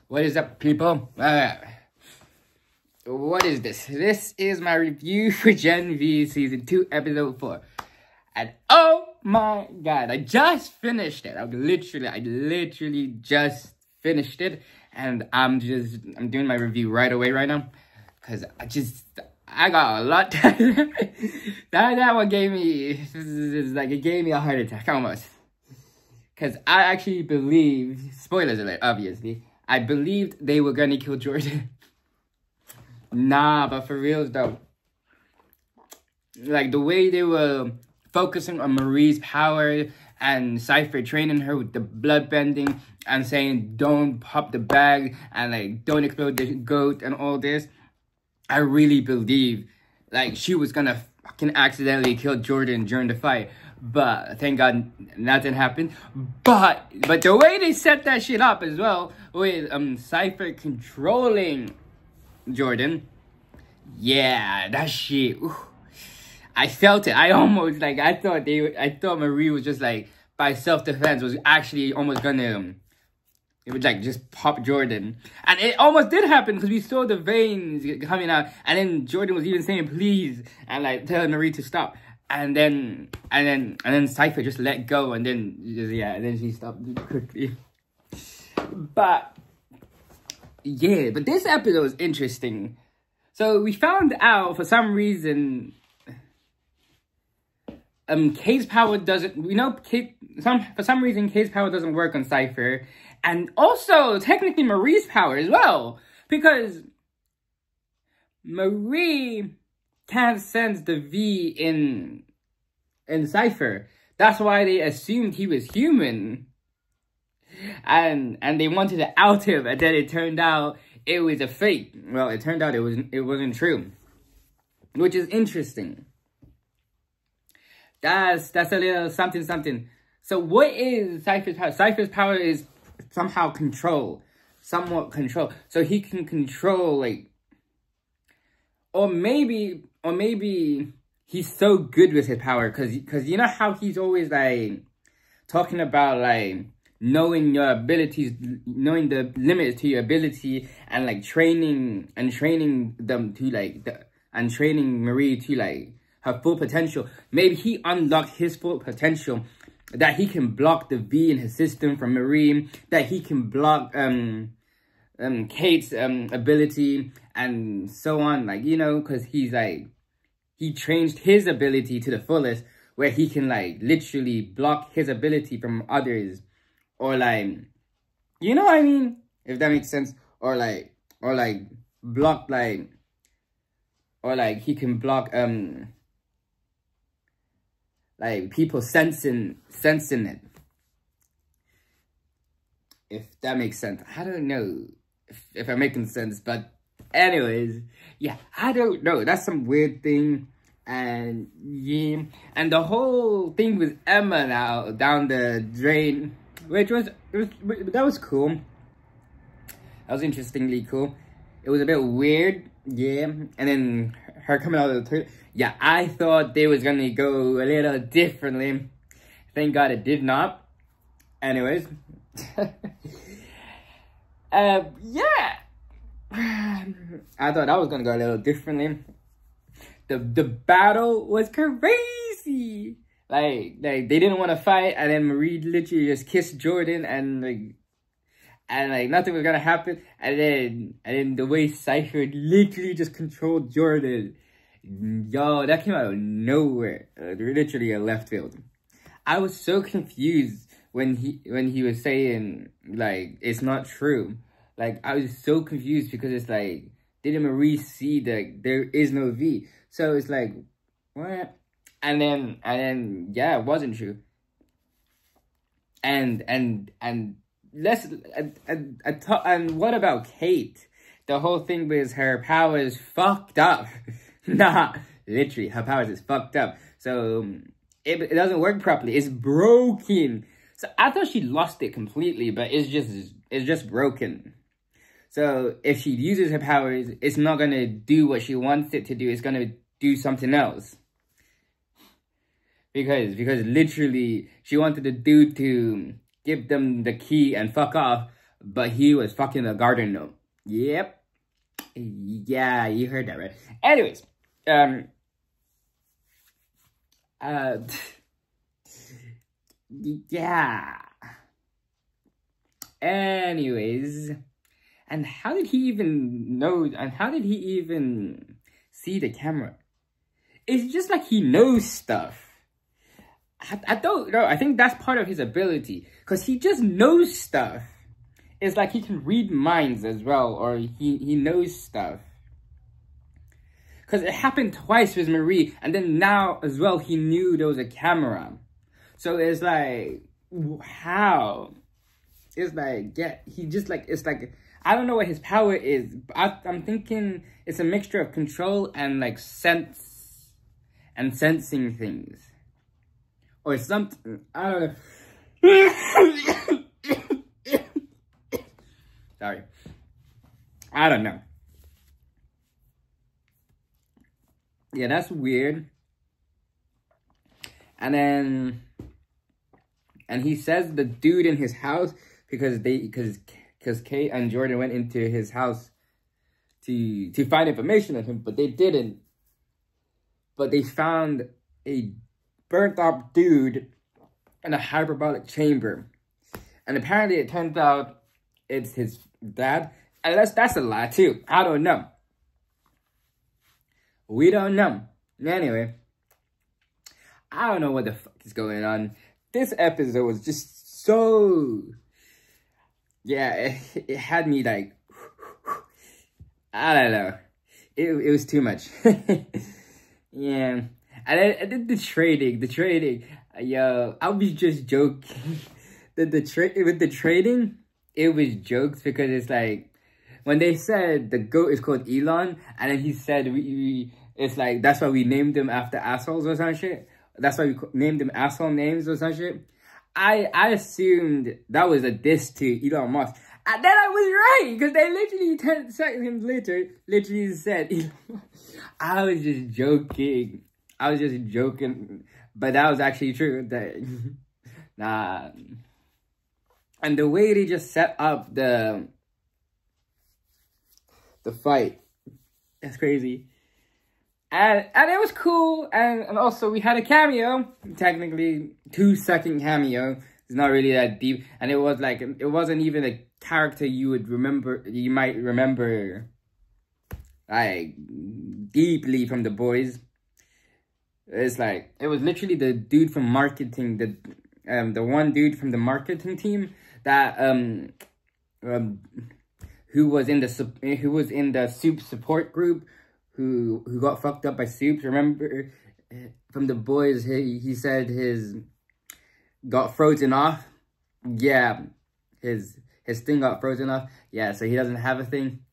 What is up, people? What is this? This is my review for Gen V Season 2, Episode 4. And oh my god, I just finished it. I literally just finished it. And I'm doing my review right away right now. Because I got a lot. that one gave me, it gave me a heart attack almost. Because I actually believed, spoilers alert, obviously, I believed they were gonna kill Jordan. Nah, but for reals though. Like, the way they were focusing on Marie's power and Cypher training her with the blood bending and saying don't pop the bag and like don't explode the goat and all this. I really believe like she was gonna fucking accidentally kill Jordan during the fight. But thank God nothing happened. But the way they set that shit up as well with Cypher controlling Jordan, yeah, that shit. Ooh, I felt it. I almost I thought Marie was just like by self-defense was actually almost gonna it would just pop Jordan. And it almost did happen because we saw the veins coming out and then Jordan was even saying please and like telling Marie to stop. And then Cypher just let go and then and then she stopped quickly. But yeah, but this episode was interesting. So we found out for some reason Kate's power doesn't, for some reason Kate's power doesn't work on Cypher. And also technically Marie's power as well. Because Marie can't sense the V in Cypher. That's why they assumed he was human. And they wanted to out him, and then it turned out it was a fake. Well, it turned out it wasn't true. Which is interesting. That's a little something. So what is Cypher's power? Cypher's power is somehow control. Somewhat control. So he can control or maybe he's so good with his power because you know how he's always talking about knowing your abilities, knowing the limits to your ability and training them to and training Marie to her full potential. Maybe he unlocked his full potential, that he can block the V in his system from Marie, that he can block Kate's ability and so on, because he's he changed his ability to the fullest where he can literally block his ability from others, or you know what I mean, if that makes sense, or block or he can block people sensing it, if that makes sense. I don't know if I'm making sense, but anyways, yeah, I don't know. That's some weird thing. And yeah, and the whole thing with Emma now down the drain, which that was cool. That was interestingly cool. It was a bit weird, yeah. And then her coming out of the toilet. Yeah, I thought they was gonna go a little differently. Thank God it did not. Anyways. Yeah. I thought that was gonna go a little differently. The battle was crazy. They didn't want to fight, and then Marie literally just kissed Jordan, and nothing was gonna happen. And then the way Cypher literally just controlled Jordan. Yo, that came out of nowhere. Literally a left field. I was so confused when he was saying it's not true. I was so confused because it's didn't Marie see that there is no V? So it's what? And then yeah, it wasn't true. And what about Kate? The whole thing with her powers fucked up. Nah, literally, her powers is fucked up. So it doesn't work properly. It's broken. So I thought she lost it completely, but it's just broken. So if she uses her powers, it's not gonna do what she wants it to do. It's gonna do something else. Because literally she wanted the dude to give them the key and fuck off, but he was fucking a garden gnome. Yep. Yeah, you heard that right. Anyways, yeah. Anyways, and how did he even know, and how did he even see the camera? It's just like he knows stuff. I don't know. I think that's part of his ability, because he just knows stuff. It's like he can read minds as well, or he knows stuff. Because it happened twice with Marie, and then now as well he knew there was a camera. So it's like, how? It's like, yeah, he just like, it's like, I don't know what his power is. I'm thinking it's a mixture of control and like sense and sensing things. Or something, I don't know. Sorry. I don't know. Yeah, that's weird. And then, and he says the dude in his house, because Kate and Jordan went into his house to find information on him, but they didn't. But they found a burnt up dude in a hyperbolic chamber. And apparently it turns out it's his dad. And that's a lie too. I don't know. We don't know. Anyway, I don't know what the fuck is going on. This episode was just so... Yeah, it had me like... I don't know. It was too much. Yeah. And I did the trading. Yo, I'll be just joking. With the trading, it was jokes, because it's like, when they said the goat is called Elon, and then he said it's like, that's why we named him after assholes or some shit. That's why we named him asshole names or some shit. I assumed that was a diss to Elon Musk. And then I was right, because they literally 10 seconds later literally said Elon Musk. I was just joking. But that was actually true. Nah. And the way they just set up the fight, that's crazy. And it was cool. And also we had a cameo, technically 2-second cameo. It's not really that deep. And it was like, it wasn't even a character you might remember like deeply from The Boys. It's like, it was literally the dude from marketing, the one dude from the marketing team that who was in the Soup support group, who got fucked up by Soup. Remember from The Boys, he said his got frozen off. Yeah, his thing got frozen off. Yeah, so he doesn't have a thing.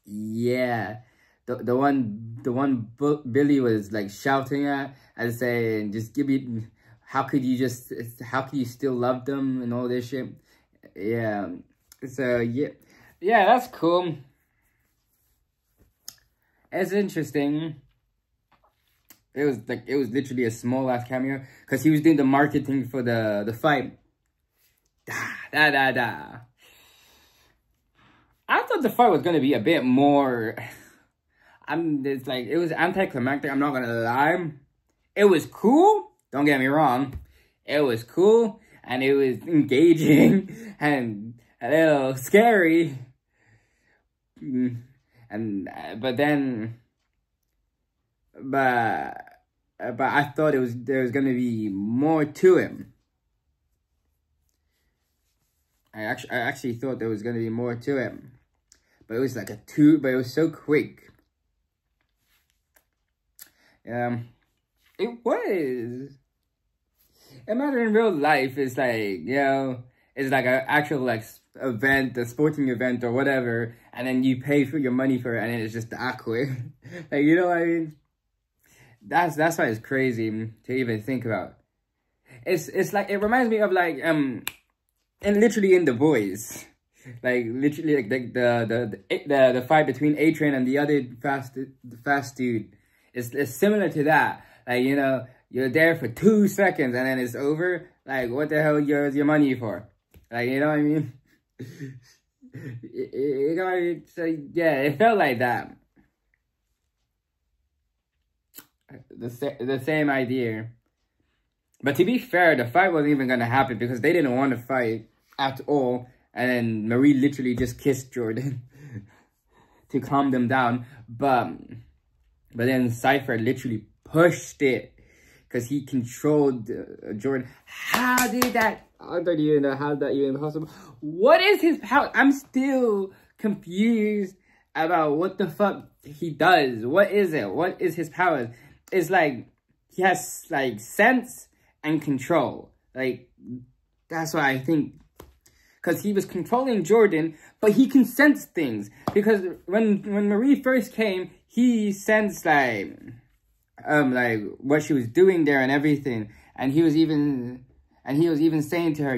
Yeah. The one Billy was like shouting at and saying, just give me, how could you still love them and all this shit. Yeah. So yeah, that's cool. It's interesting. It was literally a small ass cameo, because he was doing the marketing for the fight. I thought the fight was gonna be a bit more. It was anticlimactic, I'm not gonna lie. It was cool, don't get me wrong. It was cool, and it was engaging, and a little scary. But I thought there was gonna be more to him. I actually thought there was gonna be more to him. But it was like but it was so quick. It was. Imagine in real life, it's like, it's like an actual like event, a sporting event or whatever, and then you pay for your money for it, and then it's just awkward. Like, you know what I mean? That's why it's crazy to even think about. It's like, it reminds me of like and literally in The Boys, like literally like the fight between A-Train and the other fast dude. It's similar to that. Like, you're there for 2 seconds and then it's over. Like, what the hell is your money for? Like, you know what I mean? Yeah, it felt like that. The same idea. But to be fair, the fight wasn't even gonna happen because they didn't want to fight at all. And then Marie literally just kissed Jordan to calm them down. But then Cypher literally pushed it because he controlled Jordan. How did that? I don't even know how that even possible. What is his power? I'm still confused about what the fuck he does. What is it? What is his powers? It's like he has like sense and control. Like that's what I think. Because he was controlling Jordan, but he can sense things. Because when Marie first came, he sensed like what she was doing there and everything. And he was even saying to her,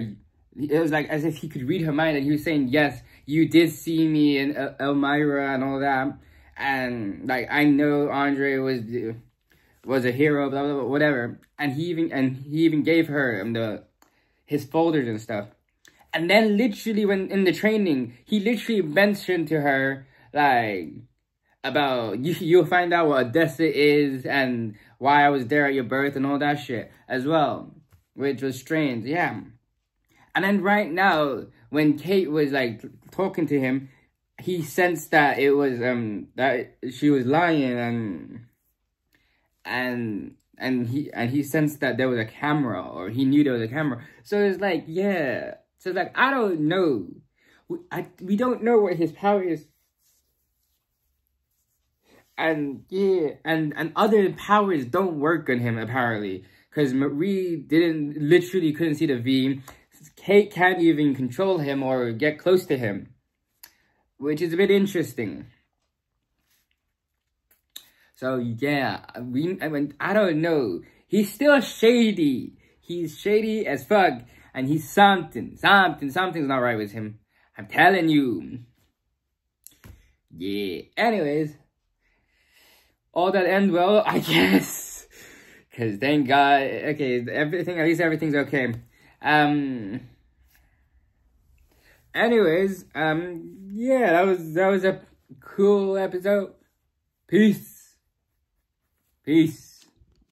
it was like as if he could read her mind, and he was saying, yes, you did see me in Elmira and all that. And like I know Andre was a hero, blah blah blah, whatever. And he even gave her his folders and stuff. And then literally when in the training, he literally mentioned to her like about you'll find out what Odessa is and why I was there at your birth and all that shit as well, which was strange, yeah. And then right now, when Kate was like talking to him, he sensed that it was that she was lying, and he sensed that there was a camera, or he knew there was a camera. So it's like, yeah. So it's like, I don't know. We don't know what his power is. And yeah, and other powers don't work on him apparently. Because Marie literally couldn't see the V. Kate can't even control him or get close to him. Which is a bit interesting. So yeah, I don't know. He's still shady. He's shady as fuck. And he's something's not right with him. I'm telling you. Yeah. Anyways. All that end well, I guess. Because thank God. Okay, at least everything's okay. Anyways, yeah, that was a cool episode. Peace. Peace.